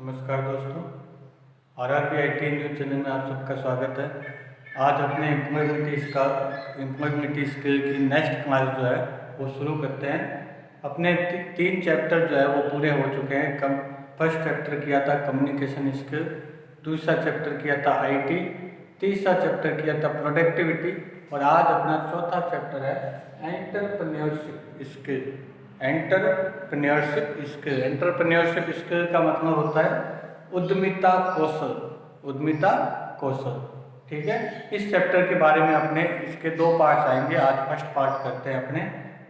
नमस्कार दोस्तों, RRB IT news channel में आप सबका स्वागत है। आज अपने एम्प्लॉयबिलिटी स्किल की नेक्स्ट क्लास जो है वो शुरू करते हैं। अपने तीन चैप्टर जो है वो पूरे हो चुके हैं। फर्स्ट चैप्टर किया था कम्युनिकेशन स्किल, दूसरा चैप्टर किया था आईटी, तीसरा चैप्टर किया था प्रोडक्टिविटी और आज अपना चौथा चैप्टर है एंटरप्रेन्योरशिप स्किल। एंटरप्रेन्योरशिप स्किल का मतलब होता है उद्यमिता कौशल। ठीक है, इस चैप्टर के बारे में अपने इसके दो पार्ट्स आएंगे। आज फर्स्ट पार्ट करते हैं अपने।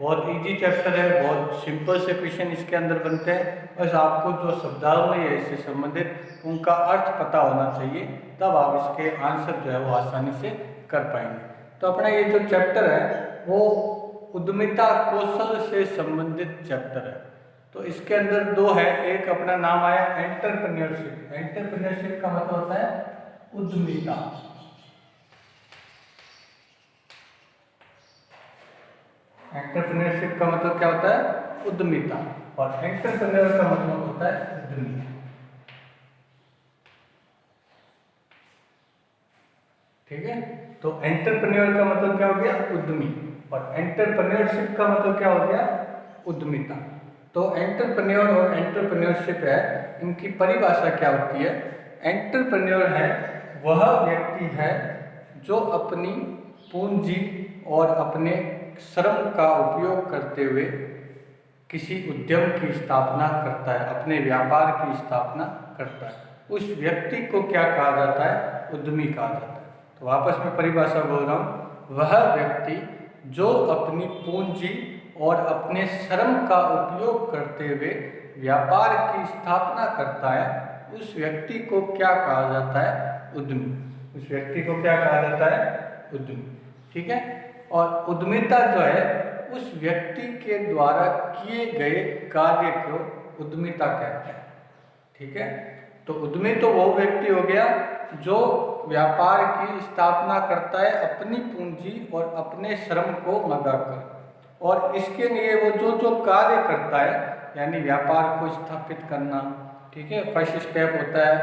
बहुत इजी चैप्टर है, बहुत सिंपल से क्वेश्चन इसके अंदर बनते हैं। बस आपको जो शब्दावली है इससे संबंधित उनका अर्थ पता होना चाहिए, तब आप इसके आंसर जो है वो आसानी से कर पाएंगे। तो अपना ये जो चैप्टर है वो उद्यमिता कौशल से संबंधित चैप्टर है। तो इसके अंदर दो है, एक अपना नाम आया एंटरप्रेन्योरशिप। एंटरप्रेन्योरशिप का मतलब होता है उद्यमिता। एंटरप्रेन्योरशिप का मतलब क्या होता है? उद्यमिता। और एंटरप्रेन्योर का मतलब होता है उद्यमी। ठीक है, तो एंटरप्रेन्योर का मतलब क्या हो गया? उद्यमी। और एंटरप्रेन्योरशिप का मतलब क्या हो गया? उद्यमिता। तो एंटरप्रेन्योर और एंटरप्रेन्योरशिप है, इनकी परिभाषा क्या होती है? एंटरप्रेन्योर है वह व्यक्ति है जो अपनी पूंजी और अपने श्रम का उपयोग करते हुए किसी उद्यम की स्थापना करता है, अपने व्यापार की स्थापना करता है। उस व्यक्ति को क्या कहा जाता है? उद्यमी कहा जाता है। तो वापस में परिभाषा बोल रहा हूँ, वह व्यक्ति जो अपनी पूंजी और अपने श्रम का उपयोग करते हुए व्यापार की स्थापना करता है, उस व्यक्ति को क्या कहा जाता है? उद्यमी। उस व्यक्ति को क्या कहा जाता है? उद्यमी। ठीक है, और उद्यमिता जो है उस व्यक्ति के द्वारा किए गए कार्य को उद्यमिता कहते हैं। ठीक है, तो उद्यमी तो वो व्यक्ति हो गया जो व्यापार की स्थापना करता है अपनी पूंजी और अपने श्रम को लगाकर, और इसके लिए वो जो जो कार्य करता है, यानी व्यापार को स्थापित करना। ठीक है, फर्स्ट स्टेप होता है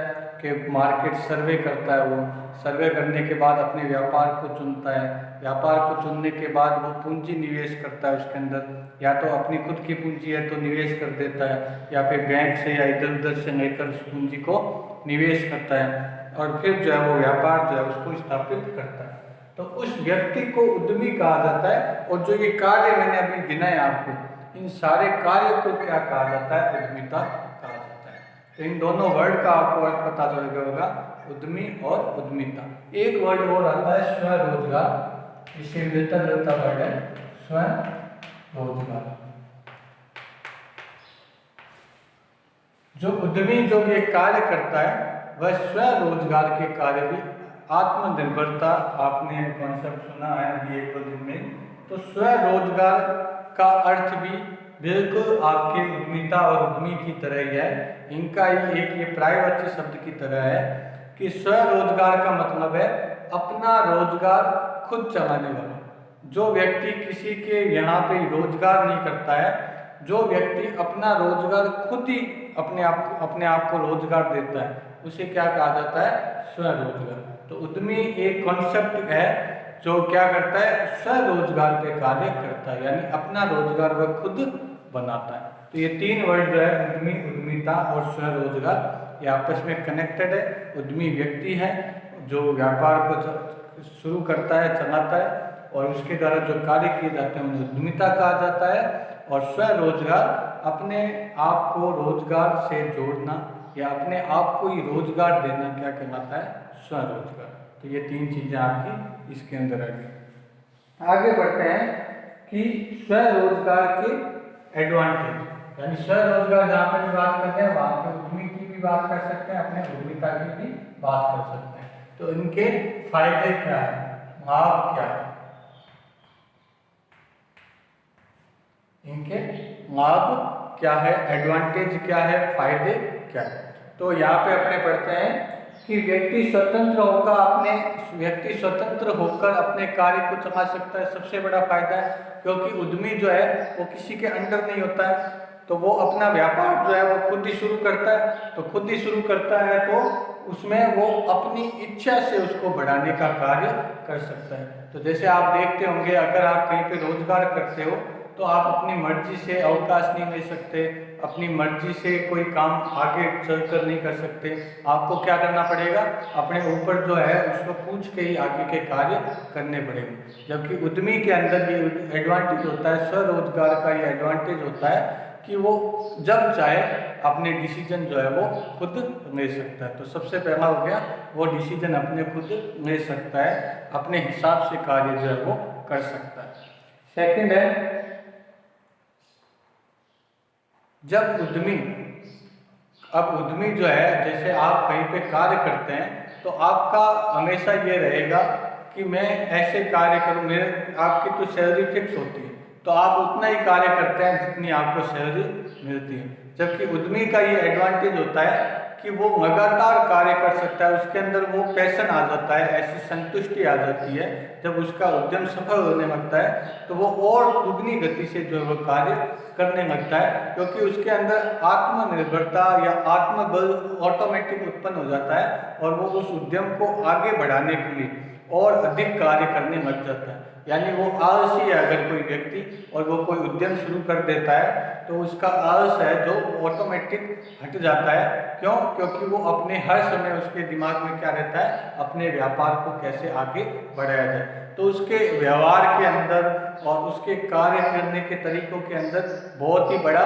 कि मार्केट सर्वे करता है। वो सर्वे करने के बाद अपने व्यापार को चुनता है। व्यापार को चुनने के बाद वो पूंजी निवेश करता है उसके अंदर, या तो अपनी खुद की पूंजी है तो निवेश कर देता है, या फिर बैंक से या इधर उधर से लेकर उस पूंजी को निवेश करता है, और फिर जो है वो व्यापार जो है उसको स्थापित करता है। तो उस व्यक्ति को उद्यमी कहा जाता है। और जो ये कार्य मैंने अभी गिनाए आपको, इन सारे कार्य को क्या कहा जाता है? उद्यमिता कहा जाता है। तो इन दोनों वर्ड का आपको अर्थ पता चल गया होगा, उद्यमी और उद्यमिता। एक वर्ड और आता है स्वरोजगार, इससे मिलता जुलता वर्ड है स्वरोजगार। जो उद्यमी जो ये कार्य करता है वह स्वरोजगार के कार्य भी, आत्मनिर्भरता आपने कॉन्सेप्ट सुना है अभी एक दो दिन में, तो स्वरोजगार का अर्थ भी बिल्कुल आपके उद्यमिता और उद्यमी की तरह ही है। इनका ही एक ये पर्यायवाची शब्द की तरह है कि स्वरोजगार का मतलब है अपना रोजगार खुद चलाने वाला। जो व्यक्ति किसी के यहाँ पे रोजगार नहीं करता है, जो व्यक्ति अपना रोजगार खुद ही अपने आप को रोजगार देता है, उसे क्या कहा जाता है? स्वरोजगार। तो उद्यमी एक कॉन्सेप्ट है जो क्या करता है? स्वरोजगार पे कार्य करता है, यानी अपना रोजगार वह खुद बनाता है। तो ये तीन वर्ड जो है उद्यमी, उद्यमिता और स्वरोजगार, ये आपस में कनेक्टेड है। उद्यमी व्यक्ति है जो व्यापार को शुरू करता है, चलाता है, और उसके द्वारा जो कार्य किए जाते हैं उन्हें उद्यमिता कहा जाता है। और स्वरोजगार अपने आप को रोजगार से जोड़ना या अपने आप को ही रोजगार देना क्या कहलाता है? स्वरोजगार। तो ये तीन चीजें आपकी इसके अंदर आ गई। आगे बढ़ते हैं कि स्वरोजगार के एडवांटेज, यानी स्वरोजगार जहाँ पे भी बात करते हैं वहाँ पे उद्यमी की भी बात कर सकते हैं, अपने उद्यमिता की भी बात कर सकते हैं। तो इनके फायदे क्या है, लाभ क्या है? इनके लाभ क्या है, एडवांटेज क्या है, फायदे क्या है? तो यहाँ पे अपने पढ़ते हैं कि व्यक्ति स्वतंत्र होकर अपने कार्य को चला सकता है, सबसे बड़ा फायदा है। क्योंकि उद्यमी जो है वो किसी के अंडर नहीं होता है, तो वो अपना व्यापार जो है वो खुद ही शुरू करता है। तो खुद ही शुरू करता है तो उसमें वो अपनी इच्छा से उसको बढ़ाने का कार्य कर सकता है। तो जैसे आप देखते होंगे, अगर आप कहीं पे रोजगार करते हो तो आप अपनी मर्जी से अवकाश नहीं ले सकते, अपनी मर्जी से कोई काम आगे चलकर नहीं कर सकते। आपको क्या करना पड़ेगा, अपने ऊपर जो है उसको पूछ के ही आगे के कार्य करने पड़ेंगे। जबकि उद्यमी के अंदर ये एडवांटेज होता है, स्वरोजगार का ये एडवांटेज होता है कि वो जब चाहे अपने डिसीजन जो है वो खुद ले सकता है। तो सबसे पहला हो गया, वो डिसीजन अपने खुद ले सकता है, अपने हिसाब से कार्य जो है वो कर सकता है। सेकंड है, जब उद्यमी, अब उद्यमी जो है, जैसे आप कहीं पे कार्य करते हैं तो आपका हमेशा ये रहेगा कि मैं ऐसे कार्य करूँ, मेरे आपकी तो सैलरी फिक्स होती है, तो आप उतना ही कार्य करते हैं जितनी आपको सैलरी मिलती है। जबकि उद्यमी का ये एडवांटेज होता है कि वो लगातार कार्य कर सकता है, उसके अंदर वो पैशन आ जाता है, ऐसी संतुष्टि आ जाती है। जब उसका उद्यम सफल होने लगता है तो वो और दुगनी गति से जो है वो कार्य करने लगता है, क्योंकि उसके अंदर आत्मनिर्भरता या आत्मबल ऑटोमेटिक उत्पन्न हो जाता है और वो उस उद्यम को आगे बढ़ाने के लिए और अधिक कार्य करने लग जाता है। यानी वो आलसी है अगर कोई व्यक्ति और वो कोई उद्यम शुरू कर देता है तो उसका आलस है जो ऑटोमेटिक हट जाता है। क्यों? क्योंकि वो अपने हर समय उसके दिमाग में क्या रहता है, अपने व्यापार को कैसे आगे बढ़ाया जाए। तो उसके व्यवहार के अंदर और उसके कार्य करने के तरीकों के अंदर बहुत ही बड़ा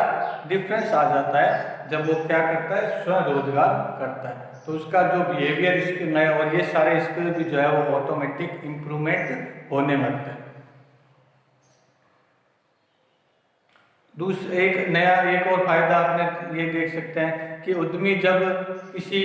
डिफरेंस आ जाता है जब वो क्या करता है, स्वरोजगार करता है। तो उसका जो बिहेवियर स्किल है और ये सारे स्किल भी जो है वो ऑटोमेटिक इम्प्रूवमेंट होने लगते हैं। दूसरा एक नया एक और फायदा आपने ये देख सकते हैं कि उद्यमी जब किसी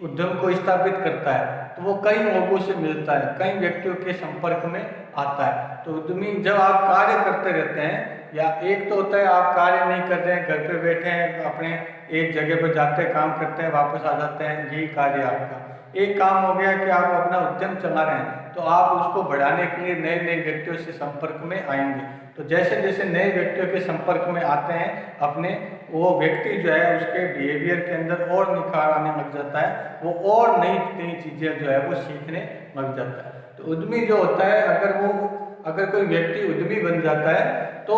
उद्यम को स्थापित करता है तो वो कई लोगों से मिलता है, कई व्यक्तियों के संपर्क में आता है। तो उद्यमी जब आप कार्य करते रहते हैं, या एक तो होता है आप कार्य नहीं कर रहे हैं, घर पे बैठे हैं, अपने एक जगह पर जाते हैं, काम करते हैं, वापस आ जाते हैं, यही कार्य आपका। एक काम हो गया कि आप अपना उद्यम चला रहे हैं, तो आप उसको बढ़ाने के लिए नए नए व्यक्तियों से संपर्क में आएंगे। तो जैसे जैसे नए व्यक्तियों के संपर्क में आते हैं अपने, वो व्यक्ति जो है उसके बिहेवियर के अंदर और निखार आने लग जाता है, वो और नई नई चीज़ें जो है वो सीखने लग जाता है। तो उद्यमी जो होता है, अगर कोई व्यक्ति उद्यमी बन जाता है तो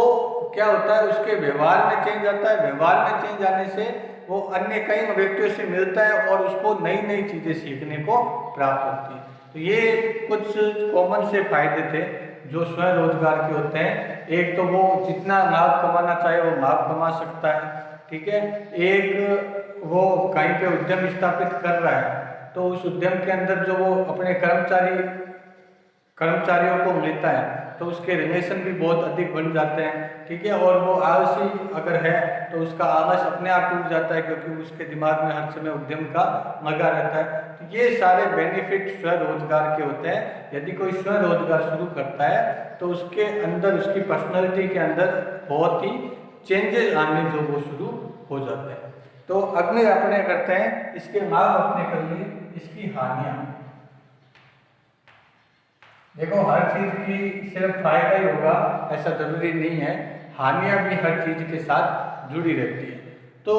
क्या होता है, उसके व्यवहार में चेंज आता है। व्यवहार में चेंज आने से वो अन्य कई व्यक्तियों से मिलता है और उसको नई नई चीज़ें सीखने को प्राप्त होती है। तो ये कुछ कॉमन से फायदे थे जो स्वरोजगार के होते हैं। एक तो वो जितना लाभ कमाना चाहे वो लाभ कमा सकता है, ठीक है। एक वो कहीं पे उद्यम स्थापित कर रहा है तो उस उद्यम के अंदर जो वो अपने कर्मचारियों को मिलता है तो उसके रिलेशन भी बहुत अधिक बन जाते हैं, ठीक है। और वो आलसी अगर है तो उसका आलस अपने आप टूट जाता है, क्योंकि उसके दिमाग में हर समय उद्यम का लगा रहता है। तो ये सारे बेनिफिट स्वरोजगार के होते हैं। यदि कोई स्वरोजगार शुरू करता है तो उसके अंदर, उसकी पर्सनैलिटी के अंदर बहुत ही चेंजेस आने जो वो शुरू हो जाते हैं। तो अगले अपने करते हैं इसके लाभ अपने कर लिए, इसकी हानियाँ। देखो, हर चीज की सिर्फ फायदा ही होगा ऐसा जरूरी नहीं है, हानियां भी हर चीज के साथ जुड़ी रहती है। तो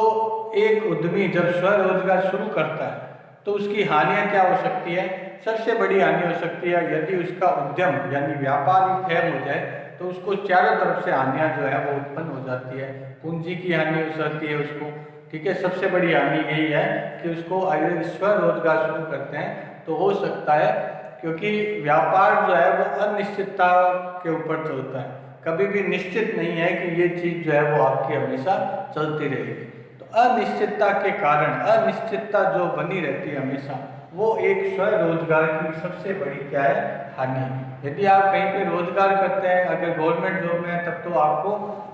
एक उद्यमी जब स्वरोजगार शुरू करता है तो उसकी हानियां क्या हो सकती है? सबसे बड़ी हानि हो सकती है यदि उसका उद्यम यानी व्यापार ही फेल हो जाए तो उसको चारों तरफ से हानियां जो है वो उत्पन्न हो जाती है। पूंजी की हानि हो सकती है उसको, ठीक है। सबसे बड़ी हानि यही है कि उसको अगर स्वरोजगार शुरू करते हैं तो हो सकता है, क्योंकि व्यापार जो है वो अनिश्चितता के ऊपर चलता है। कभी भी निश्चित नहीं है कि ये चीज़ जो है वो आपकी हमेशा चलती रहेगी। तो अनिश्चितता के कारण, अनिश्चितता जो बनी रहती है हमेशा, वो एक स्वरोजगार की सबसे बड़ी क्या है, हानि। यदि आप कहीं पे रोजगार करते हैं, अगर गवर्नमेंट जॉब में है, तब तो आपको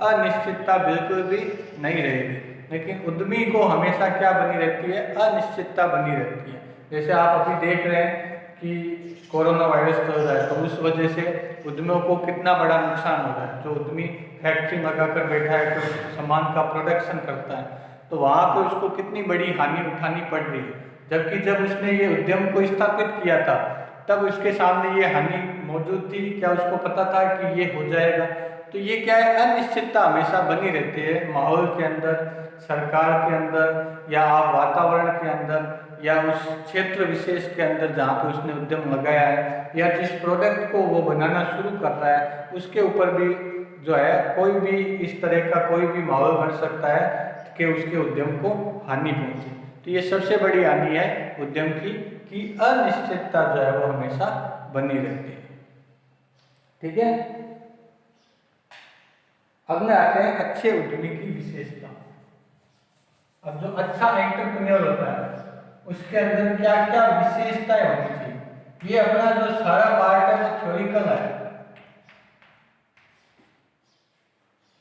अनिश्चितता बिल्कुल भी नहीं रहेगी। लेकिन उद्यमी को हमेशा क्या बनी रहती है, अनिश्चितता बनी रहती है। जैसे आप अभी देख रहे हैं कि कोरोना वायरस चल रहा है, तो उस वजह से उद्यमियों को कितना बड़ा नुकसान हो रहा है। जो उद्यमी फैक्ट्री लगाकर बैठा है, कोई सामान का प्रोडक्शन करता है, तो वहाँ पे उसको कितनी बड़ी हानि उठानी पड़ रही है। जबकि जब उसने ये उद्यम को स्थापित किया था तब उसके सामने ये हानि मौजूद थी, क्या उसको पता था कि ये हो जाएगा? तो ये क्या है, अनिश्चितता हमेशा बनी रहती है माहौल के अंदर, सरकार के अंदर, या आप वातावरण के अंदर, या उस क्षेत्र विशेष के अंदर जहाँ पे उसने उद्यम लगाया है, या जिस प्रोडक्ट को वो बनाना शुरू कर रहा है उसके ऊपर भी जो है कोई भी इस तरह का कोई भी माहौल बन सकता है कि उसके उद्यम को हानि पहुंचे। तो ये सबसे बड़ी हानि है उद्यम की कि अनिश्चितता जो है वो हमेशा बनी रहती है। ठीक है, अब में आते हैं अच्छे उद्यमी की विशेषता। अब जो अच्छा एंटरप्रेन्योर होता है उसके अंदर क्या क्या विशेषताएं होनी चाहिए। ये अपना जो सारा पार्ट है वो थ्योरिकल है,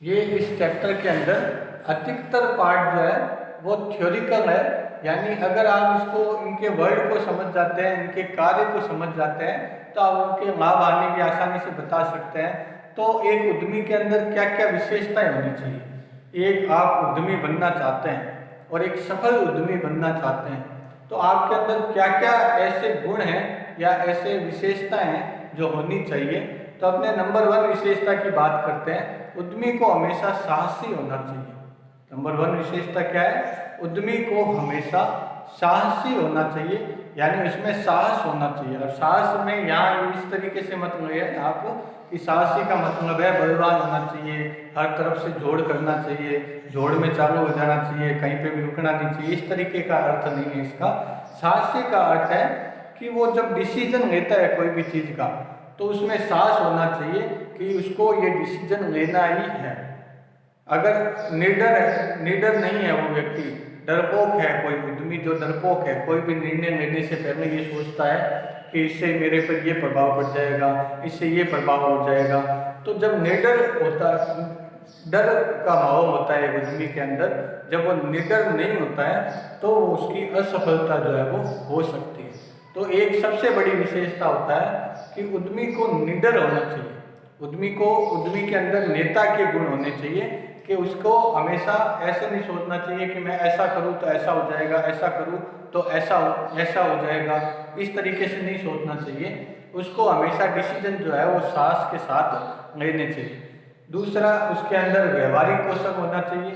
ये इस चैप्टर के अंदर अधिकतर पार्ट जो है वो थ्योरिकल है, यानी अगर आप इसको इनके वर्ड को समझ जाते हैं, इनके कार्य को समझ जाते हैं तो आप उनके लाभ हानि भी आसानी से बता सकते हैं। तो एक उद्यमी के अंदर क्या क्या विशेषताएं होनी चाहिए। एक आप उद्यमी बनना चाहते हैं और एक सफल उद्यमी बनना चाहते हैं तो आपके अंदर क्या क्या ऐसे गुण हैं या ऐसे विशेषताएं हैं जो होनी चाहिए। तो अपने नंबर 1 विशेषता की बात करते हैं। उद्यमी को हमेशा साहसी होना चाहिए। नंबर 1 विशेषता क्या है, उद्यमी को हमेशा साहसी होना चाहिए, यानी उसमें साहस होना चाहिए। और साहस में यहाँ इस तरीके से मतलब है आपको कि साहसी का मतलब है बलवान होना चाहिए, हर तरफ से जोड़ करना चाहिए, जोड़ में चालू हो जाना चाहिए, कहीं पे भी रुकना नहीं चाहिए, इस तरीके का अर्थ नहीं है इसका। साहसी का अर्थ है कि वो जब डिसीजन लेता है कोई भी चीज़ का तो उसमें साहस होना चाहिए कि उसको ये डिसीजन लेना ही है। अगर निडर नहीं है वो व्यक्ति, डरपोक है, कोई उद्यमी जो डरपोक है, कोई भी निर्णय लेने से पहले ये सोचता है कि इससे मेरे पर ये प्रभाव पड़ जाएगा, इससे ये प्रभाव हो जाएगा, तो जब निडर होता, डर का माहौल होता है उद्यमी के अंदर, जब वो निडर नहीं होता है तो उसकी असफलता जो है वो हो सकती है। तो एक सबसे बड़ी विशेषता होता है कि उद्यमी को निडर होना चाहिए। उद्यमी के अंदर नेता के गुण होने चाहिए कि उसको हमेशा ऐसे नहीं सोचना चाहिए कि मैं ऐसा करूं तो ऐसा हो जाएगा, ऐसा करूं तो ऐसा हो जाएगा, इस तरीके से नहीं सोचना चाहिए। उसको हमेशा डिसीजन जो है वो साहस के साथ लेने चाहिए। दूसरा, उसके अंदर व्यवहारिक कौशल होना चाहिए।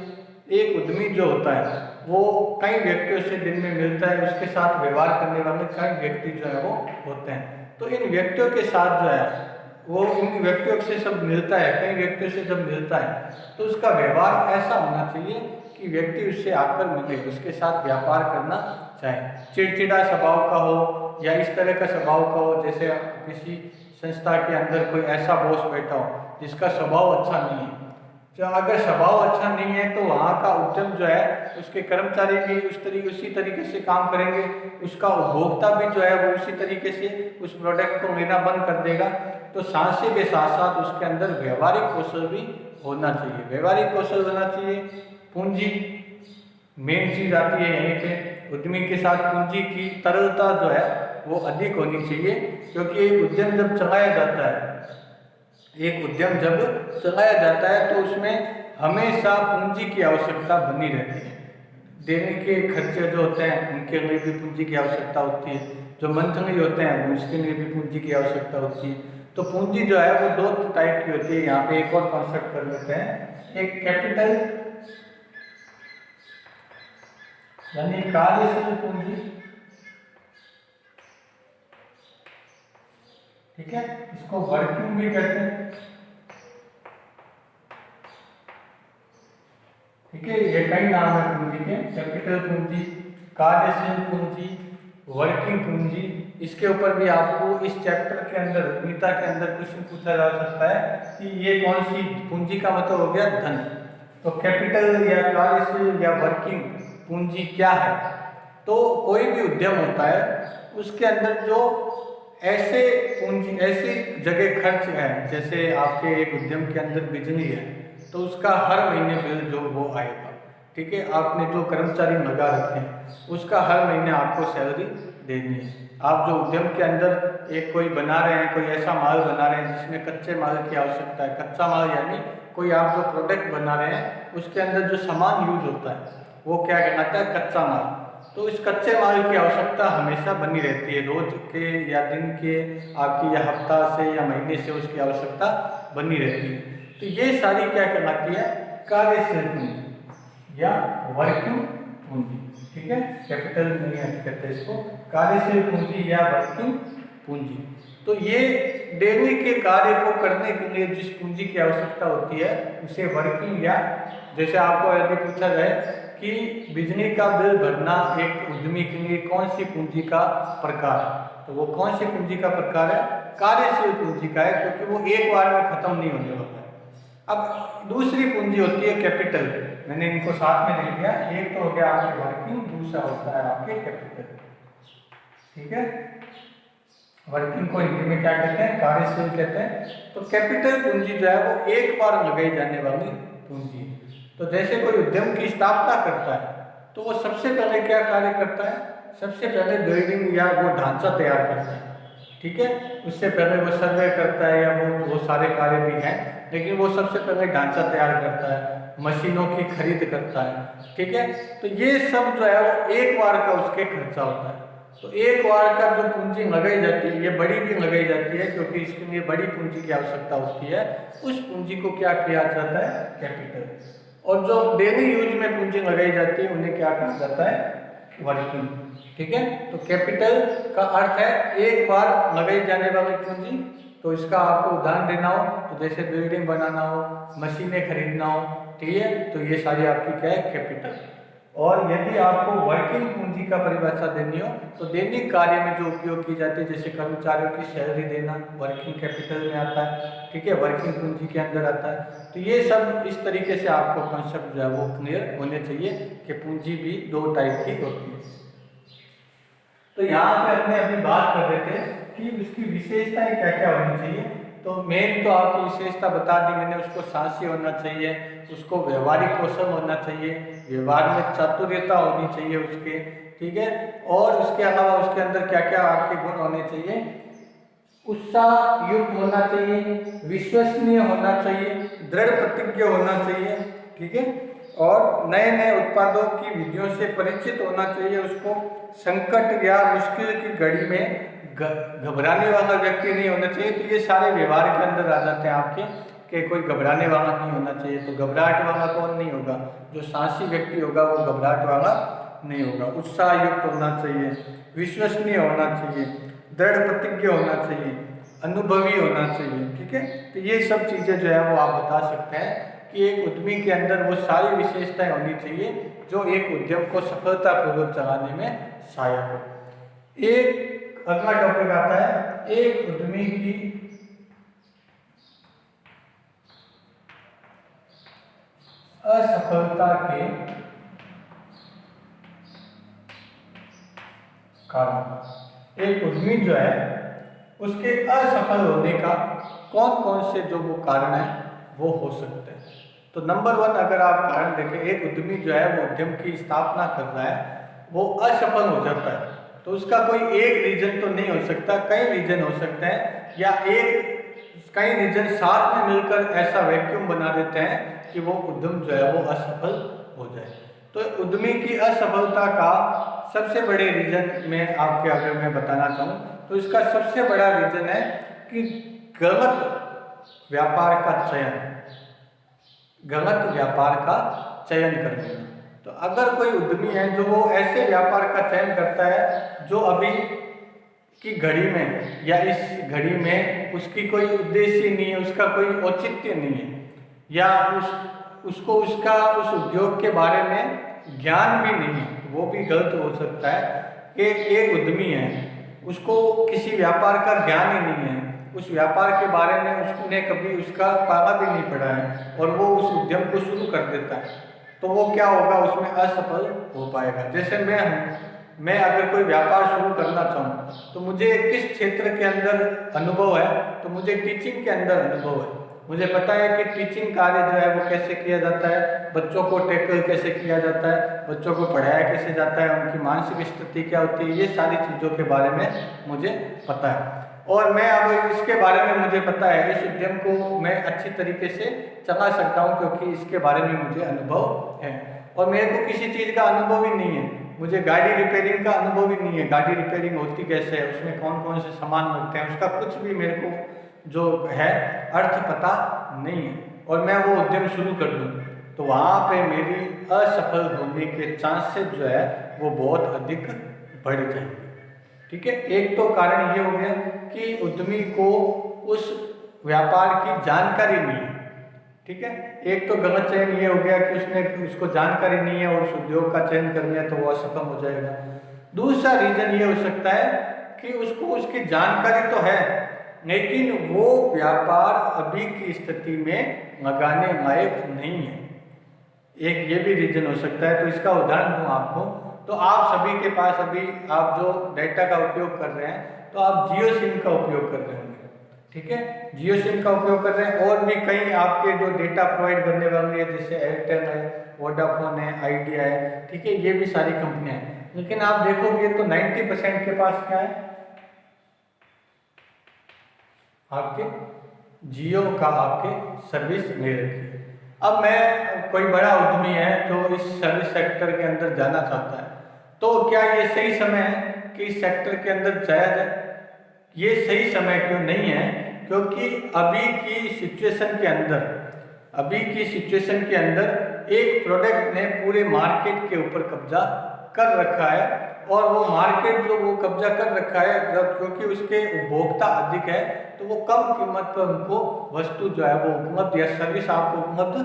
एक उद्यमी जो होता है वो कई व्यक्तियों से दिन में मिलता है, उसके साथ व्यवहार करने वाले कई व्यक्ति जो है वो होते हैं। तो इन व्यक्तियों के साथ जो है वो इन व्यक्तियों से सब मिलता है, कई व्यक्तियों से जब मिलता है तो उसका व्यवहार ऐसा होना चाहिए कि व्यक्ति उससे आकर मिले, उसके साथ व्यापार करना चाहे। चिड़चिड़ा स्वभाव का हो या इस तरह का स्वभाव का हो, जैसे किसी संस्था के अंदर कोई ऐसा बॉस बैठा हो जिसका स्वभाव अच्छा नहीं है। जो अगर स्वभाव अच्छा नहीं है तो वहाँ का उद्यम जो है, उसके कर्मचारी भी उसी तरीके से काम करेंगे, उसका उपभोक्ता भी जो है वो उसी तरीके से उस प्रोडक्ट को लेना बंद कर देगा। तो साहसी के साथ साथ उसके अंदर व्यवहारिक कौशल भी होना चाहिए। व्यवहारिक कौशल होना चाहिए। पूंजी मेन चीज आती है यहीं पे। उद्यमी के साथ पूंजी की तरलता जो है वो अधिक होनी चाहिए, क्योंकि एक उद्यम जब चलाया जाता है तो उसमें हमेशा पूंजी की आवश्यकता बनी रहती है। देने के खर्चे जो होते हैं उनके लिए भी पूंजी की आवश्यकता होती है, जो मंथली होते हैं उसके लिए भी पूंजी की आवश्यकता होती है। तो पूंजी जो है वो 2 टाइप की होती है। यहाँ पे एक और कॉन्सेप्ट कर लेते हैं, एक कैपिटल यानी कार्यशील पूंजी, ठीक है, इसको वर्किंग भी कहते हैं। ठीक है, ये कई नाम है पूंजी के, कैपिटल पूंजी, कार्यशील पूंजी, वर्किंग पूंजी। इसके ऊपर भी आपको इस चैप्टर के अंदर उद्यमिता के अंदर क्वेश्चन पूछा जा सकता है कि ये कौन सी पूंजी का मतलब हो गया धन। तो कैपिटल या कार्यशील या वर्किंग पूंजी क्या है। तो कोई भी उद्यम होता है उसके अंदर जो ऐसे पूंजी ऐसी जगह खर्च है, जैसे आपके एक उद्यम के अंदर बिजली है तो उसका हर महीने बिल जो वो आएगा। ठीक है, आपने जो कर्मचारी लगा रखे हैं उसका हर महीने आपको सैलरी देनी है। आप जो उद्यम के अंदर एक कोई बना रहे हैं, कोई ऐसा माल बना रहे हैं जिसमें कच्चे माल की आवश्यकता है। कच्चा माल यानी कोई आप जो प्रोडक्ट बना रहे हैं उसके अंदर जो सामान यूज होता है वो क्या कहलाता है, कच्चा माल। तो इस कच्चे माल की आवश्यकता हमेशा बनी रहती है, रोज के या दिन के आपकी या हफ्ता से या महीने से उसकी आवश्यकता बनी रहती है। तो ये सारी क्या कहलाती है, कार्यशील पूंजी या वर्किंग पूंजी। ठीक है, कैपिटल नहीं कहते इसको, कार्यशील पूंजी या वर्किंग पूंजी। तो ये डेली के कार्य को करने के लिए जिस पूंजी की आवश्यकता होती है उसे वर्किंग, या जैसे आपको यदि पूछा जाए कि बिजली का बिल भरना एक उद्यमी के लिए कौन सी पूंजी का प्रकार है, तो वो कौन सी पूंजी का प्रकार है, कार्यशील पूंजी का है, क्योंकि वो एक बार में खत्म नहीं होने वाला है। अब दूसरी पूंजी होती है कैपिटल, मैंने इनको साथ में लिख दिया, एक तो हो गया आपके वर्किंग, दूसरा होता है आपके कैपिटल। ठीक है, वर्किंग को हिंदी में क्या कहते हैं, कार्यशील कहते हैं। तो कैपिटल पूंजी जो है वो एक बार लगाई जाने वाली पूंजी। तो जैसे कोई उद्यम की स्थापना करता है तो वो सबसे पहले क्या कार्य करता है, सबसे पहले बिल्डिंग या वो ढांचा तैयार करता है। ठीक है, उससे पहले वो सर्वे करता है या वो सारे कार्य भी हैं, लेकिन वो सबसे पहले ढांचा तैयार करता है, मशीनों की खरीद करता है। ठीक है, तो ये सब जो है वो एक बार का उसके खर्चा होता है। तो एक बार का जो पूंजी लगाई जाती है, ये बड़ी भी लगाई जाती है क्योंकि इसके लिए बड़ी पूंजी की आवश्यकता होती है, उस पूंजी को क्या किया जाता है, कैपिटल। और जो डेली यूज में पूंजी लगाई जाती है उन्हें क्या कहा जाता है, वर्किंग। ठीक है, तो कैपिटल का अर्थ है एक बार लगाई जाने वाली पूंजी। तो इसका आपको उदाहरण देना हो तो जैसे बिल्डिंग बनाना हो, मशीनें खरीदना हो, ठीक है, तो ये सारी आपकी क्या है, कैपिटल। और यदि आपको वर्किंग पूंजी का परिभाषा देनी हो तो दैनिक कार्य में जो उपयोग की जाती है, जैसे कर्मचारियों की सैलरी देना, वर्किंग कैपिटल में आता है। ठीक है, वर्किंग पूंजी के अंदर आता है। तो ये सब इस तरीके से आपको कॉन्सेप्ट जो है वो क्लियर होने चाहिए कि पूंजी भी दो टाइप की होती है। तो यहाँ पे हमने अभी बात कर रहे थे कि उसकी विशेषताएं क्या क्या होनी चाहिए। तो मेन तो आपको विशेषता बता दी मैंने, उसको साहसी होना चाहिए, उसको व्यवहारिक कौशल होना चाहिए, व्यवहार में चातुर्यता होनी चाहिए उसके। ठीक है, और उसके अलावा उसके अंदर क्या क्या आपके गुण होने चाहिए, उत्साह युक्त होना चाहिए, विश्वसनीय होना चाहिए, दृढ़ प्रतिज्ञ होना चाहिए। ठीक है, और नए नए उत्पादों की विधियों से परिचित होना चाहिए उसको, संकट या मुश्किल की घड़ी में घबराने वाला व्यक्ति नहीं होना चाहिए। तो ये सारे व्यवहार के अंदर आ जाते हैं आपके, कि कोई घबराने वाला नहीं होना चाहिए। तो घबराहट वाला कौन नहीं होगा, जो साहसी व्यक्ति होगा वो घबराहट वाला नहीं होगा। उत्साह युक्त होना चाहिए, विश्वसनीय होना चाहिए, दृढ़ प्रतिज्ञ होना चाहिए, अनुभवी होना चाहिए। ठीक है, तो ये सब चीज़ें जो है वो आप बता सकते हैं कि एक उद्यमी के अंदर वो सारी विशेषताएं होनी चाहिए जो एक उद्यम को सफलतापूर्वक चलाने में सहायक हो। एक अगला टॉपिक आता है, एक उद्यमी की असफलता के कारण। एक उद्यमी जो है उसके असफल होने का कौन कौन से जो वो कारण है वो हो सकते हैं। तो नंबर 1 अगर आप कारण देखें, एक उद्यमी जो है वो उद्यम की स्थापना कर रहा है, वो असफल हो जाता है, तो उसका कोई एक रीजन तो नहीं हो सकता, कई रीजन हो सकते हैं, या कई रीजन साथ में मिलकर ऐसा वैक्यूम बना देते हैं कि वो उद्यम जो है वो असफल हो जाए। तो उद्यमी की असफलता का सबसे बड़े रीजन में आपके अगर मैं बताना चाहूँ तो इसका सबसे बड़ा रीजन है कि गलत व्यापार का चयन, गलत व्यापार का चयन कर लेना। तो अगर कोई उद्यमी है जो वो ऐसे व्यापार का चयन करता है जो अभी की घड़ी में या इस घड़ी में उसकी कोई उद्देश्य नहीं है, उसका कोई औचित्य नहीं है, या उसको उसका उस उद्योग के बारे में ज्ञान भी नहीं है, वो भी गलत हो सकता है। कि एक उद्यमी है, उसको किसी व्यापार का ज्ञान ही नहीं है, उस व्यापार के बारे में उसने कभी उसका पाला भी नहीं पड़ा है और वो उस उद्यम को शुरू कर देता है, तो वो क्या होगा, उसमें असफल हो पाएगा। जैसे मैं हूँ, मैं अगर कोई व्यापार शुरू करना चाहूँ तो मुझे किस क्षेत्र के अंदर अनुभव है, तो मुझे टीचिंग के अंदर अनुभव है। मुझे पता है कि टीचिंग कार्य जो है वो कैसे किया जाता है, बच्चों को टैकल कैसे किया जाता है, बच्चों को पढ़ाया कैसे जाता है, उनकी मानसिक स्थिति क्या होती है, ये सारी चीज़ों के बारे में मुझे पता है। और मैं अब इसके बारे में मुझे पता है, इस उद्यम को मैं अच्छी तरीके से चला सकता हूँ क्योंकि इसके बारे में मुझे अनुभव है। और मेरे को किसी चीज़ का अनुभव ही नहीं है, मुझे गाड़ी रिपेयरिंग का अनुभव ही नहीं है, गाड़ी रिपेयरिंग होती कैसे है, उसमें कौन कौन से सामान लगते हैं, उसका कुछ भी मेरे को जो है अर्थ पता नहीं है। और मैं वो उद्यम शुरू कर दूँ, तो वहाँ पे मेरी असफल होने के चांसेस जो है वो बहुत अधिक बढ़ जाएंगे। ठीक है, एक तो कारण ये हो गया कि उद्यमी को उस व्यापार की जानकारी नहीं है। ठीक है, एक तो गलत चयन ये हो गया कि उसको जानकारी नहीं है और उस उद्योग का चयन करना है तो वो असफल हो जाएगा। दूसरा रीजन ये हो सकता है कि उसको उसकी जानकारी तो है लेकिन वो व्यापार अभी की स्थिति में लगाने लायक नहीं है। एक ये भी रीजन हो सकता है। तो इसका उदाहरण दूं आपको, तो आप सभी के पास अभी आप जो डेटा का उपयोग कर रहे हैं तो आप जियो सिम का उपयोग कर रहे होंगे। ठीक है, जियो सिम का उपयोग कर रहे हैं और भी कई आपके जो डेटा प्रोवाइड करने वाले हैं जैसे एयरटेल है, वोडाफोन है, आइडिया है। ठीक है, ये भी सारी कंपनियां हैं, लेकिन आप देखोगे तो 90% के पास क्या है, आपके जियो का आपके सर्विस ले रखी है। अब मैं कोई बड़ा उद्यमी है जो इस सर्विस सेक्टर के अंदर जाना चाहता है, तो क्या ये सही समय है कि इस सेक्टर के अंदर जाया जाए? ये सही समय क्यों नहीं है? क्योंकि अभी की सिचुएशन के अंदर एक प्रोडक्ट ने पूरे मार्केट के ऊपर कब्जा कर रखा है और वो मार्केट जो वो कब्जा कर रखा है जब क्योंकि उसके उपभोक्ता अधिक है तो वो कम कीमत पर उनको वस्तु जो है वो उपलब्ध या सर्विस आपको उपलब्ध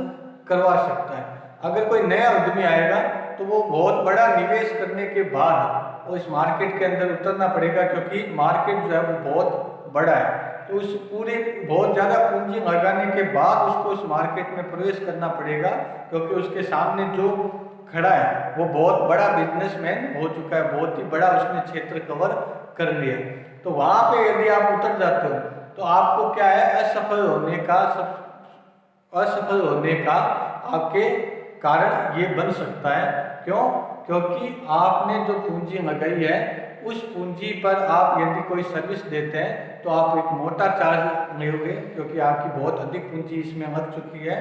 करवा सकता है। अगर कोई नया उद्यमी आएगा तो वो बहुत बड़ा निवेश करने के बाद वो इस मार्केट के अंदर उतरना पड़ेगा क्योंकि मार्केट जो है वो बहुत बड़ा है। तो उस पूरे बहुत ज़्यादा पूंजी लगाने के बाद उसको उस मार्केट में प्रवेश करना पड़ेगा क्योंकि उसके सामने जो खड़ा है वो बहुत बड़ा बिजनेसमैन हो चुका है, बहुत ही बड़ा उसने क्षेत्र कवर कर लिया। तो वहाँ पे यदि आप उतर जाते हो तो आपको क्या है, असफल होने का आपके कारण ये बन सकता है। क्यों? क्योंकि आपने जो पूंजी लगाई है उस पूंजी पर आप यदि कोई सर्विस देते हैं तो आप एक मोटा चार्ज लोगे क्योंकि आपकी बहुत अधिक पूंजी इसमें लग चुकी है,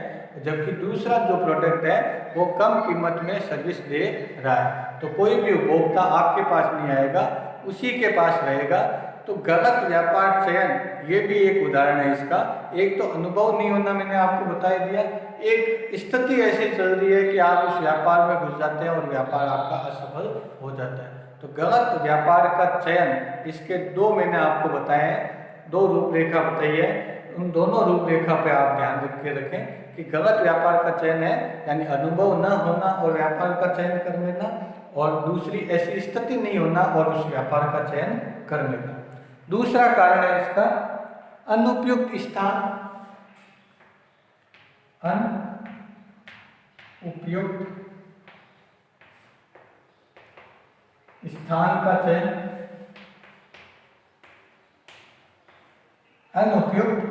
जबकि दूसरा जो प्रोडक्ट है वो कम कीमत में सर्विस दे रहा है। तो कोई भी उपभोक्ता आपके पास नहीं आएगा, उसी के पास रहेगा। तो गलत व्यापार चयन ये भी एक उदाहरण है इसका। एक तो अनुभव नहीं होना, मैंने आपको बता दिया, एक स्थिति ऐसी चल रही है कि आप उस व्यापार में घुस जाते हैं और व्यापार आपका असफल हो जाता है। तो गलत व्यापार का चयन, इसके दो मैंने आपको बताए हैं, दो रूपरेखा बताई है। उन दोनों रूपरेखा पे आप ध्यान रख के रखें कि गलत व्यापार का चयन है यानी अनुभव न होना और व्यापार का चयन कर लेना, और दूसरी ऐसी स्थिति नहीं होना और उस व्यापार का चयन कर लेना। दूसरा कारण है इसका अनुपयुक्त स्थान, अनुपयुक्त स्थान का चयन, अनुपयुक्त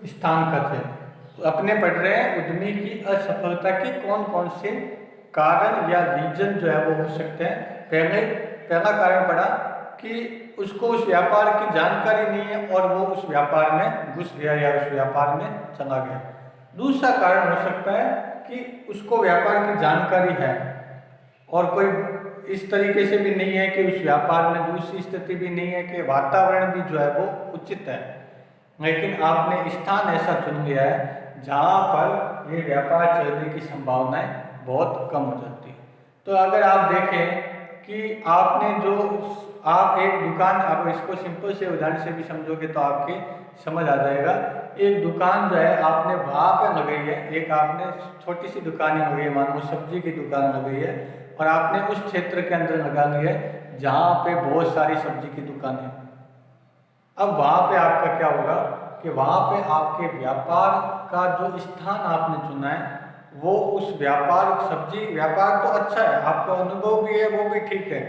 स्थान का चयन। तो अपने पढ़ रहे हैं उद्यमी की असफलता के कौन कौन से कारण या रीजन जो है वो हो सकते हैं। पहला कारण पढ़ा कि उसको उस व्यापार की जानकारी नहीं है और वो उस व्यापार में घुस गया या उस व्यापार में चला गया। दूसरा कारण हो सकता है कि उसको व्यापार की जानकारी है और कोई इस तरीके से भी नहीं है कि उस व्यापार में, दूसरी स्थिति भी नहीं है कि वातावरण भी जो है वो उचित है, लेकिन आपने स्थान ऐसा चुन लिया है जहाँ पर ये व्यापार चलने की संभावनाएं बहुत कम हो जाती है। तो अगर आप देखें कि आप एक दुकान, आप इसको सिंपल से उदाहरण से भी समझोगे तो आपके समझ आ जाएगा। एक दुकान जो है आपने वहाँ पे लगाई है, एक आपने छोटी सी दुकान ही लगाई है, मान लो सब्जी की दुकान लगाई है और आपने उस क्षेत्र के अंदर लगा ली है जहाँ पे बहुत सारी सब्जी की दुकान है। अब वहाँ पे आपका क्या होगा कि वहाँ पे आपके व्यापार का जो स्थान आपने चुना है वो उस सब्जी व्यापार तो अच्छा है, आपका अनुभव भी है, वो भी ठीक है,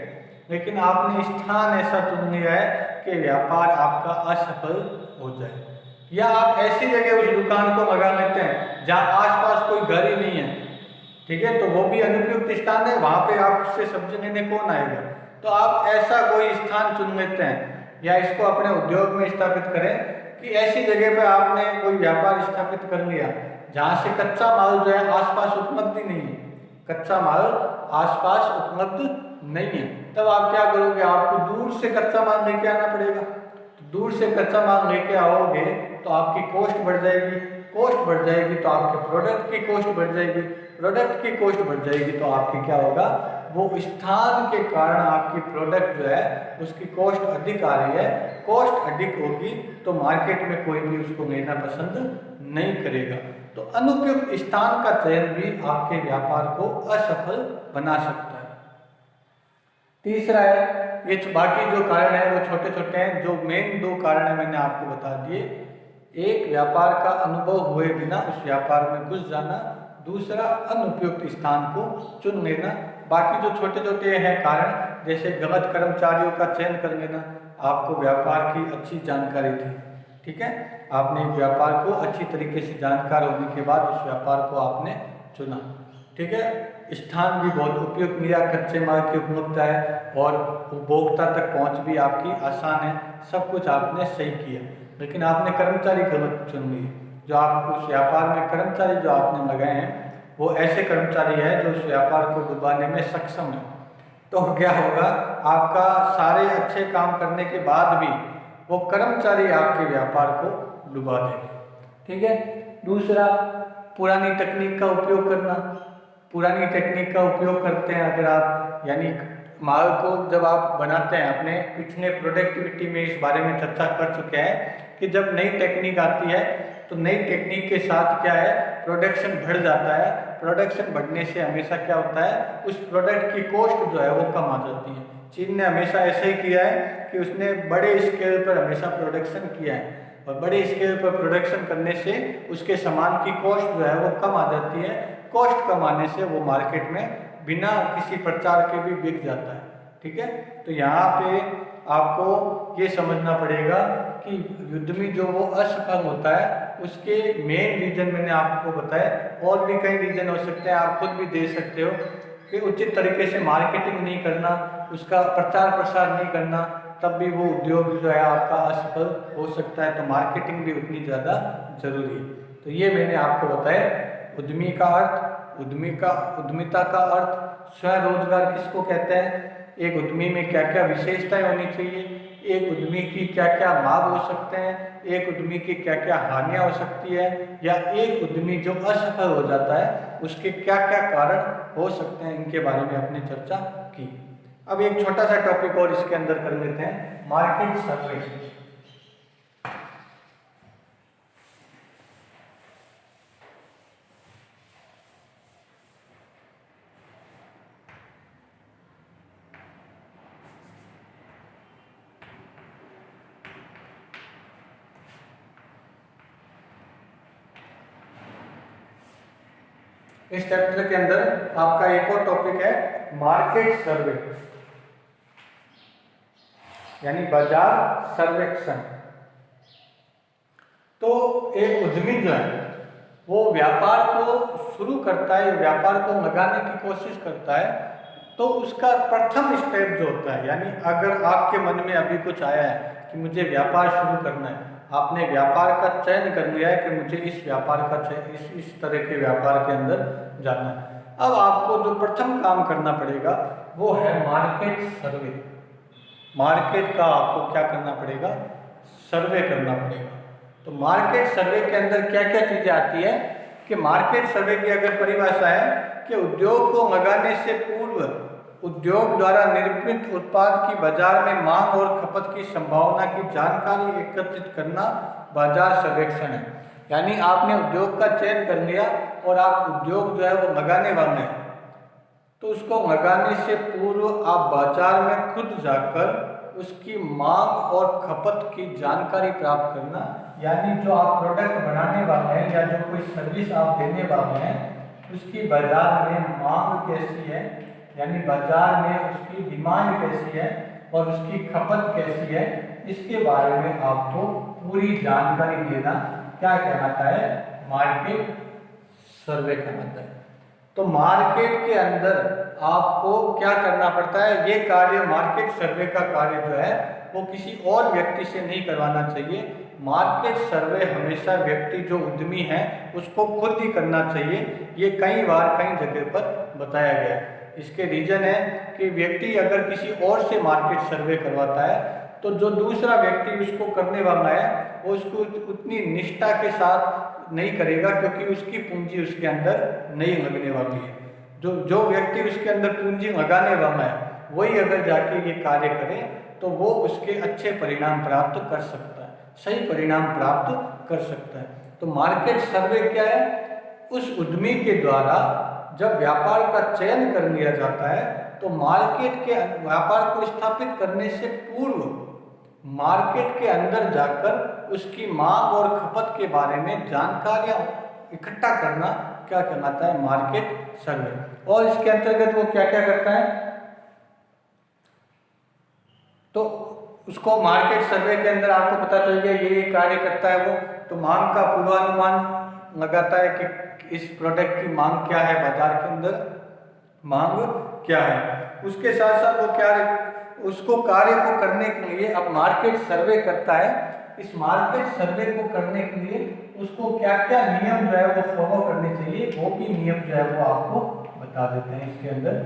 लेकिन आपने स्थान ऐसा चुन लिया है कि व्यापार आपका असफल हो जाए। या आप ऐसी जगह उस दुकान को लगा लेते हैं जहाँ आसपास कोई घर ही नहीं है, ठीक है, तो वो भी अनुपयुक्त स्थान है, वहाँ पे आपसे सब्जी लेने कौन आएगा। तो आप ऐसा कोई स्थान चुन लेते हैं या इसको अपने उद्योग में स्थापित करें कि ऐसी जगह पे आपने कोई व्यापार स्थापित कर लिया जहाँ से कच्चा माल जो है आसपास उपलब्ध ही नहीं है, कच्चा माल आसपास उपलब्ध नहीं है। तब आप क्या करोगे, आपको दूर से कच्चा माल लेके आना पड़ेगा। तो दूर से कच्चा माल लेके आओगे तो आपकी कॉस्ट बढ़ जाएगी, कॉस्ट बढ़ जाएगी तो आपके प्रोडक्ट की कॉस्ट बढ़ जाएगी, प्रोडक्ट की कॉस्ट बढ़ जाएगी तो आपकी क्या होगा, वो स्थान के कारण आपकी प्रोडक्ट जो है उसकी कॉस्ट अधिक आ रही है, कॉस्ट अधिक होगी तो मार्केट में कोई भी उसको लेना पसंद नहीं करेगा। तो अनुपयुक्त स्थान का चयन भी आपके व्यापार को असफल बना सकता है। तीसरा है, ये बाकी जो कारण है वो छोटे छोटे हैं, जो मेन दो कारण है मैंने आपको बता दिए। एक, व्यापार का अनुभव हुए बिना उस व्यापार में घुस जाना, दूसरा अनुपयुक्त स्थान को चुन लेना। बाकी जो छोटे छोटे हैं कारण, जैसे गलत कर्मचारियों का चयन कर लेना, आपको व्यापार की अच्छी जानकारी थी, ठीक है, आपने व्यापार को अच्छी तरीके से जानकार होने के बाद उस व्यापार को आपने चुना, ठीक है, स्थान भी बहुत उपयुक्त मिला, कच्चे माल की उपलब्धता है और उपभोक्ता तक पहुंच भी आपकी आसान है, सब कुछ आपने सही किया, लेकिन आपने कर्मचारी गलत चुन लिए। जो आप उस व्यापार में कर्मचारी जो आपने लगाए हैं वो ऐसे कर्मचारी हैं जो उस व्यापार को डुबाने में सक्षम है, तो क्या होगा, आपका सारे अच्छे काम करने के बाद भी वो कर्मचारी आपके व्यापार को डुबा देंगे, ठीक है। दूसरा, पुरानी तकनीक का उपयोग करना। पुरानी टेक्निक का उपयोग करते हैं अगर आप, यानी माल को जब आप बनाते हैं, अपने पिछले प्रोडक्टिविटी में इस बारे में चर्चा कर चुके हैं कि जब नई टेक्निक आती है तो नई टेक्निक के साथ क्या है, प्रोडक्शन बढ़ जाता है। प्रोडक्शन बढ़ने से हमेशा क्या होता है, उस प्रोडक्ट की कॉस्ट जो है वो कम आ जाती है। चीन ने हमेशा ऐसा ही किया है कि उसने बड़े स्केल पर हमेशा प्रोडक्शन किया है, और बड़े स्केल पर प्रोडक्शन करने से उसके सामान की कॉस्ट जो है वो कम आ जाती है। कॉस्ट कम आने से वो मार्केट में बिना किसी प्रचार के भी बिक जाता है, ठीक है। तो यहाँ पे आपको ये समझना पड़ेगा कि उद्यमी जो वो असफल होता है उसके मेन रीजन मैंने आपको बताया, और भी कई रीजन हो सकते हैं, आप खुद भी दे सकते हो कि उचित तरीके से मार्केटिंग नहीं करना, उसका प्रचार प्रसार नहीं करना, तब भी वो उद्योग जो है आपका असफल हो सकता है। तो मार्केटिंग भी उतनी ज़्यादा जरूरी है। तो ये मैंने आपको बताया उद्यमी का अर्थ, उद्यमिता का अर्थ, स्वरोजगार किसको कहते हैं, एक उद्यमी में क्या क्या विशेषताएं होनी चाहिए, एक उद्यमी की क्या क्या लाभ हो सकते हैं, एक उद्यमी की क्या क्या हानियां हो सकती है, या एक उद्यमी जो असफल हो जाता है उसके क्या क्या कारण हो सकते हैं, इनके बारे में अपनी चर्चा की। अब एक छोटा सा टॉपिक और इसके अंदर कर लेते हैं, मार्केट सर्वे। इस चैप्टर के अंदर आपका एक और टॉपिक है मार्केट सर्वे, यानी बाजार सर्वेक्षण। तो एक उद्यमी जो है वो व्यापार को शुरू करता है, व्यापार को लगाने की कोशिश करता है, तो उसका प्रथम स्टेप जो होता है, यानी अगर आपके मन में अभी कुछ आया है कि मुझे व्यापार शुरू करना है, आपने व्यापार का चयन कर लिया है कि मुझे इस व्यापार का चयन, इस तरह के व्यापार के अंदर जाना है, अब आपको जो प्रथम काम करना पड़ेगा वो है मार्केट सर्वे। मार्केट का आपको क्या करना पड़ेगा, सर्वे करना पड़ेगा। तो मार्केट सर्वे के अंदर क्या क्या चीजें आती है कि मार्केट सर्वे की अगर परिभाषा है कि उद्योग को लगाने से पूर्व उद्योग द्वारा निर्मित उत्पाद की बाजार में मांग और खपत की संभावना की जानकारी एकत्रित करना बाजार सर्वेक्षण है। यानी आपने उद्योग का चयन कर लिया और आप उद्योग जो है वो लगाने वाले हैं, तो उसको लगाने से पूर्व आप बाजार में खुद जाकर उसकी मांग और खपत की जानकारी प्राप्त करना, यानी जो आप प्रोडक्ट बनाने वाले हैं या जो कोई सर्विस आप देने वाले हैं उसकी बाजार में मांग कैसी है, यानी बाजार में उसकी डिमांड कैसी है और उसकी खपत कैसी है, इसके बारे में आपको पूरी जानकारी देना क्या कहलाता है, मार्केट सर्वे कहलाता है। तो मार्केट के अंदर आपको क्या करना पड़ता है, ये कार्य मार्केट सर्वे का कार्य जो है वो किसी और व्यक्ति से नहीं करवाना चाहिए। मार्केट सर्वे हमेशा व्यक्ति जो उद्यमी है उसको खुद ही करना चाहिए। ये कई बार कई जगह पर बताया गया है। इसके रीजन है कि व्यक्ति अगर किसी और से मार्केट सर्वे करवाता है तो जो दूसरा व्यक्ति उसको करने वाला है वो उसको उतनी निष्ठा के साथ नहीं करेगा, क्योंकि उसकी पूंजी उसके अंदर नहीं लगने वाली है। जो जो व्यक्ति उसके अंदर पूंजी लगाने वाला है वही अगर जाके ये कार्य करे तो वो उसके अच्छे परिणाम प्राप्त कर सकता है, सही परिणाम प्राप्त कर सकता है। तो मार्केट सर्वे क्या है? उस उद्यमी के द्वारा जब व्यापार का चयन कर लिया जाता है तो मार्केट के व्यापार को स्थापित करने से पूर्व मार्केट के अंदर जाकर उसकी मांग और खपत के बारे में जानकारियां इकट्ठा करना क्या कहलाता है? मार्केट सर्वे। और इसके अंतर्गत वो क्या क्या करता है? तो उसको मार्केट सर्वे के अंदर आपको पता चल गया ये कार्य करता है वो। तो मांग का पूर्वानुमान लगाता है कि इस प्रोडक्ट की मांग क्या है, बाजार के अंदर मांग क्या है। उसके साथ साथ वो क्या उसको कार्य को करने के लिए अब मार्केट सर्वे करता है। इस मार्केट सर्वे को करने के लिए उसको क्या क्या नियम जो है वो फॉलो करने चाहिए, वो भी नियम जो है वो आपको बता देते हैं इसके अंदर।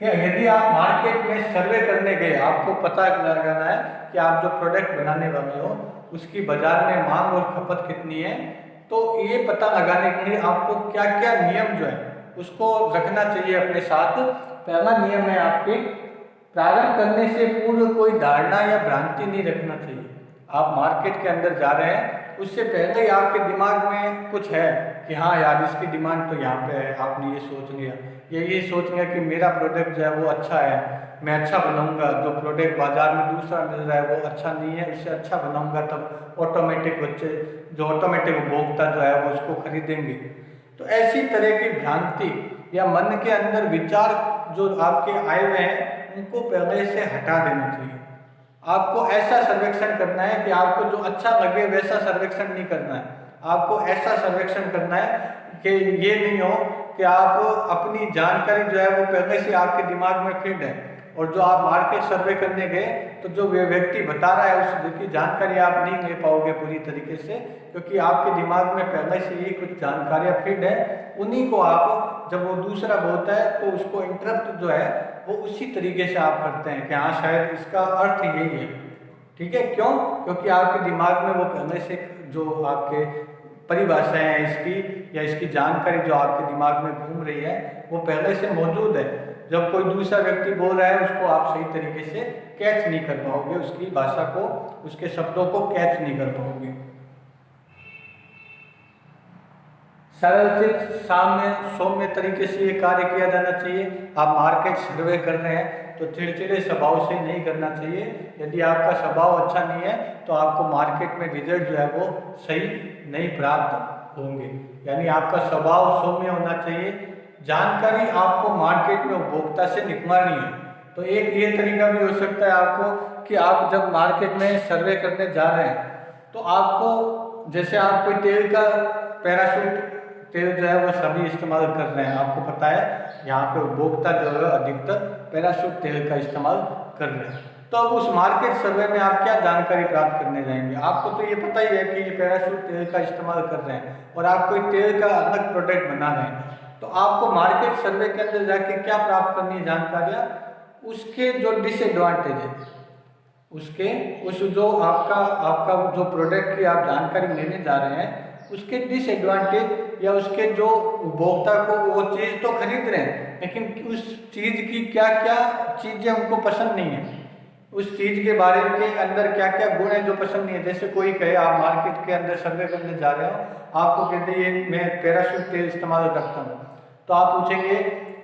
कि यदि आप मार्केट में सर्वे करने गए, आपको पता लगाना है कि आप जो प्रोडक्ट बनाने वाले हो उसकी बाजार में मांग और खपत कितनी है, तो ये पता लगाने के लिए आपको क्या क्या नियम जो है उसको रखना चाहिए अपने साथ। पहला नियम है आपके प्रारंभ करने से पूर्व कोई धारणा या भ्रांति नहीं रखना चाहिए। आप मार्केट के अंदर जा रहे हैं उससे पहले ही आपके दिमाग में कुछ है कि हाँ यार इसकी डिमांड तो यहाँ पे है, आपने ये सोच लिया, ये सोच लिया कि मेरा प्रोडक्ट जो है वो अच्छा है, मैं अच्छा बनाऊंगा, जो प्रोडक्ट बाजार में दूसरा मिल रहा है वो अच्छा नहीं है, उससे अच्छा बनाऊंगा, तब ऑटोमेटिक बच्चे जो ऑटोमेटिक उपभोक्ता जो है वो उसको खरीदेंगे। तो ऐसी तरह की भ्रांति या मन के अंदर विचार जो आपके आए हुए हैं उनको पहले से हटा देना चाहिए। आपको ऐसा सर्वेक्षण करना है कि आपको जो अच्छा लगे वैसा सर्वेक्षण नहीं करना है। आपको ऐसा सर्वेक्षण करना है कि ये नहीं हो कि आप अपनी जानकारी जो है वो पहले से आपके दिमाग में फिट है और जो आप मार्केट सर्वे करने गए तो जो व्यक्ति बता रहा है उसकी जानकारी आप नहीं ले पाओगे पूरी तरीके से, क्योंकि आपके दिमाग में पहले से ही कुछ जानकारियाँ फिट है। उन्हीं को आप जब वो दूसरा बोलता है तो उसको इंटरप्ट जो है वो उसी तरीके से आप करते हैं कि हाँ शायद इसका अर्थ यही है। ठीक है, क्यों? क्योंकि आपके दिमाग में वो पहले से जो आपके परिभाषाएं हैं इसकी या इसकी जानकारी जो आपके दिमाग में घूम रही है वो पहले से मौजूद है। जब कोई दूसरा व्यक्ति बोल रहा है उसको आप सही तरीके से कैच नहीं कर पाओगे, उसकी भाषा को, उसके शब्दों को कैच नहीं कर पाओगे। सरल से सौम्य तरीके से ये कार्य किया जाना चाहिए। आप मार्केट सर्वे कर रहे हैं तो चिड़चिड़े स्वभाव से नहीं करना चाहिए। यदि आपका स्वभाव अच्छा नहीं है तो आपको मार्केट में रिजल्ट जो है वो सही नहीं प्राप्त होंगे। यानी आपका स्वभाव सौम्य होना चाहिए। जानकारी आपको मार्केट में उपभोक्ता से निकलवानी है। तो एक ये तरीका भी हो सकता है आपको कि आप जब मार्केट में सर्वे करने जा रहे हैं तो आपको, जैसे आप कोई तेल का पैराशूट तेल जो है वो सभी इस्तेमाल कर रहे हैं, आपको पता है यहाँ पे उपभोक्ता जो है अधिकतर पैराशूट तेल का इस्तेमाल कर रहे हैं। तो अब उस मार्केट सर्वे में आप क्या जानकारी प्राप्त करने जाएंगे? आपको तो ये पता ही है कि ये पैराशूट तेल का इस्तेमाल कर रहे हैं और आप कोई तेल का अलग प्रोडक्ट बना रहे हैं। तो आपको मार्केट सर्वे के अंदर जाके क्या प्राप्त करनी है जानकारियाँ? उसके जो डिसएडवांटेज है, उस जो आपका जो प्रोडक्ट की आप जानकारी लेने जा रहे हैं उसके डिसएडवांटेज या उसके जो उपभोक्ता को वो चीज़ तो खरीद रहे हैं लेकिन उस चीज़ की क्या क्या चीज़ें उनको पसंद नहीं है, उस चीज़ के बारे के अंदर क्या क्या गुण है जो पसंद नहीं है। जैसे कोई कहे आप मार्केट के अंदर सर्वे करने जा रहे हो, आपको कहते हैं ये मैं पैराशूट तेल इस्तेमाल करता हूँ, तो आप पूछेंगे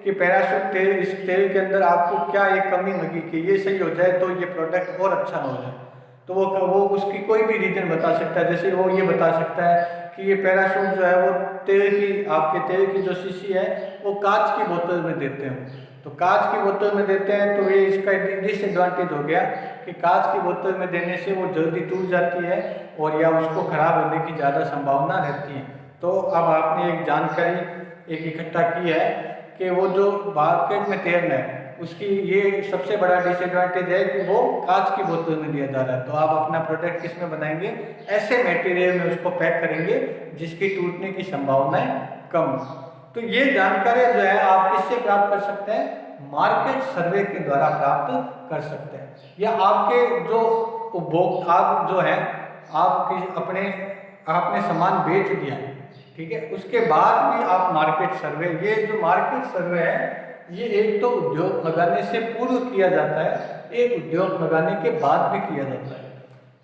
कि पैराशूट तेल, इस तेल के अंदर आपको क्या एक कमी लगी कि ये सही हो जाए तो ये प्रोडक्ट और अच्छा हो जाए। तो वो उसकी कोई भी रीजन बता सकता है। जैसे वो ये बता सकता है कि ये पैराशूट जो है वो आपके तेल की जो शीशी है वो कांच की बोतल में देते हैं, तो कांच की बोतल में देते हैं तो ये इसका डिसएडवांटेज हो गया कि कांच की बोतल में देने से वो जल्दी टूट जाती है और या उसको खराब होने की ज़्यादा संभावना रहती है। तो अब आपने एक जानकारी एक इकट्ठा की है कि वो जो मार्केट में तेल है उसकी ये सबसे बड़ा डिसएडवांटेज है कि वो कांच की बोतल में दिया जा रहा है। तो आप अपना प्रोडक्ट किस में बनाएंगे? ऐसे मटेरियल में उसको पैक करेंगे जिसकी टूटने की संभावनाएं कम। तो ये जानकारी जो है आप किससे प्राप्त कर सकते हैं? मार्केट सर्वे के द्वारा प्राप्त कर सकते हैं। या आपके जो उपभोक्ता आप जो है आपने सामान बेच दिया, ठीक है, उसके बाद भी आप मार्केट सर्वे, ये जो मार्केट सर्वे है ये एक तो उद्योग लगाने से पूर्व किया जाता है, एक उद्योग लगाने के बाद भी किया जाता है।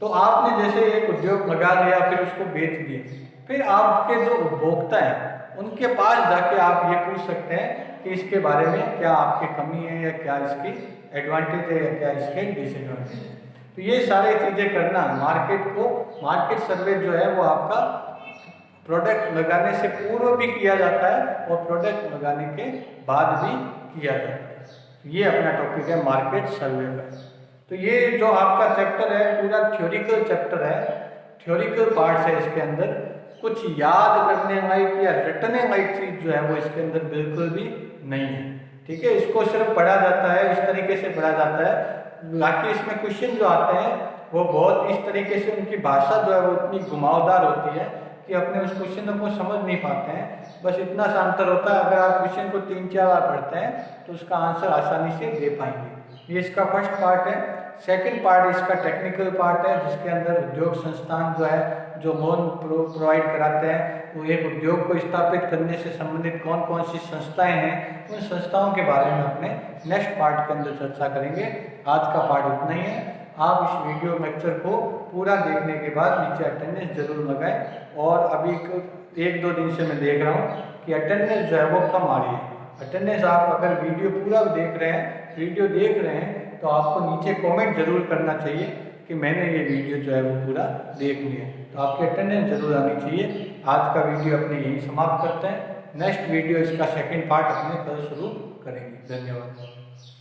तो आपने जैसे एक उद्योग लगा लिया फिर उसको बेच दिए, फिर आपके जो उपभोक्ता हैं उनके पास जाके आप ये पूछ सकते हैं कि इसके बारे में क्या आपकी कमी है या क्या इसकी एडवांटेज है या क्या इसके डिसएडवांटेज है। तो ये सारी चीज़ें करना मार्केट सर्वे जो है वो आपका प्रोडक्ट लगाने से पूर्व भी किया जाता है और प्रोडक्ट लगाने के बाद भी किया जाता है। ये अपना टॉपिक है मार्केट सर्वे का। तो ये जो आपका चैप्टर है पूरा थ्योरिकल चैप्टर है, थ्योरिकल पार्ट्स है इसके अंदर, कुछ याद करने लायक या रटने लायक चीज़ जो है वो इसके अंदर बिल्कुल भी नहीं है, ठीक है। इसको सिर्फ पढ़ा जाता है, इस तरीके से पढ़ा जाता है, बाकी इसमें क्वेश्चन जो आते हैं वो बहुत इस तरीके से, उनकी भाषा जो है वो इतनी घुमावदार होती है कि अपने उस क्वेश्चन को समझ नहीं पाते हैं। बस इतना सा अंतर होता है, अगर आप क्वेश्चन को 3-4 बार पढ़ते हैं तो उसका आंसर आसानी से दे पाएंगे। ये इसका फर्स्ट पार्ट है। सेकंड पार्ट इसका टेक्निकल पार्ट है, जिसके अंदर उद्योग संस्थान जो है जो लोन प्रोवाइड कराते हैं, वो एक उद्योग को स्थापित करने से संबंधित कौन कौन सी संस्थाएं हैं, उन संस्थाओं के बारे में अपने नेक्स्ट पार्ट के अंदर चर्चा करेंगे। आज का पार्ट इतना ही है। आप इस वीडियो लेक्चर को पूरा देखने के बाद नीचे अटेंडेंस जरूर लगाएं। और अभी 1-2 दिन से मैं देख रहा हूँ कि अटेंडेंस जो है वो कम आ रही है। अटेंडेंस आप अगर वीडियो पूरा देख रहे हैं तो आपको नीचे कमेंट जरूर करना चाहिए कि मैंने ये वीडियो जो है वो पूरा देख लिया, तो आपकी अटेंडेंस जरूर आनी चाहिए। आज का वीडियो अपने यही समाप्त करते हैं। नेक्स्ट वीडियो इसका सेकंड पार्ट अपने कल शुरू करेंगे। धन्यवाद।